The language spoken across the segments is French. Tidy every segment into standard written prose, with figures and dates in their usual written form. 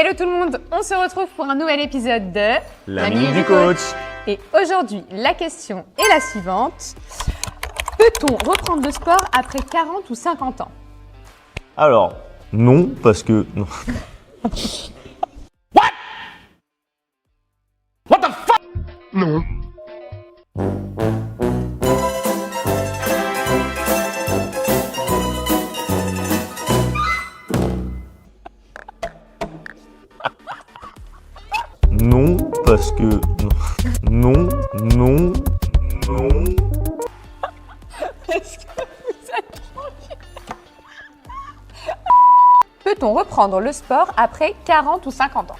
Hello tout le monde, on se retrouve pour un nouvel épisode de La Minute du Coach. Et aujourd'hui, la question est la suivante. Peut-on reprendre le sport après 40 ou 50 ans? Alors, non, parce que... Non. What the fuck? Non. Non, parce que... Non, non, non. Est-ce que vous êtes tranquille? Peut-on reprendre le sport après 40 ou 50 ans?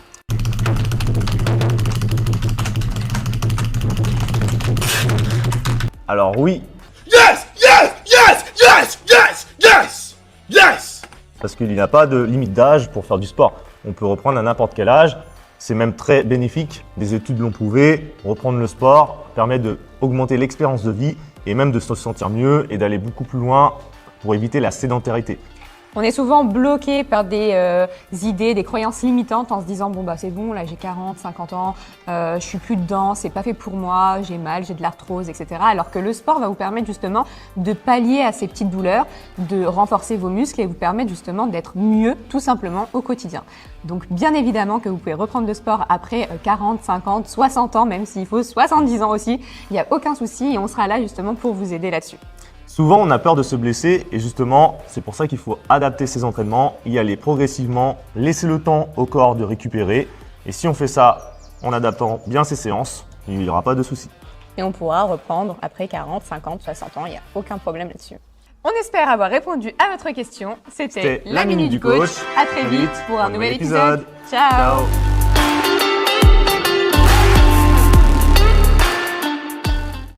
Alors oui, Yes! Yes! Yes! Yes! Yes! Yes! Yes! parce qu'il n'y a pas de limite d'âge pour faire du sport. On peut reprendre à n'importe quel âge. C'est même très bénéfique. Des études l'ont prouvé. Reprendre le sport permet d'augmenter l'expérience de vie et même de se sentir mieux et d'aller beaucoup plus loin pour éviter la sédentarité. On est souvent bloqué par des idées, des croyances limitantes en se disant bon bah c'est bon, là j'ai 40, 50 ans, je suis plus dedans, c'est pas fait pour moi, j'ai mal, j'ai de l'arthrose, etc. Alors que le sport va vous permettre justement de pallier à ces petites douleurs, de renforcer vos muscles et vous permettre justement d'être mieux tout simplement au quotidien. Donc bien évidemment que vous pouvez reprendre le sport après 40, 50, 60 ans, même s'il faut 70 ans aussi, il n'y a aucun souci et on sera là justement pour vous aider là-dessus. Souvent, on a peur de se blesser et justement, c'est pour ça qu'il faut adapter ses entraînements, y aller progressivement, laisser le temps au corps de récupérer. Et si on fait ça en adaptant bien ses séances, il n'y aura pas de souci. Et on pourra reprendre après 40, 50, 60 ans, il n'y a aucun problème là-dessus. On espère avoir répondu à votre question. C'était la Minute du Coach. À très vite pour un nouvel épisode. Ciao.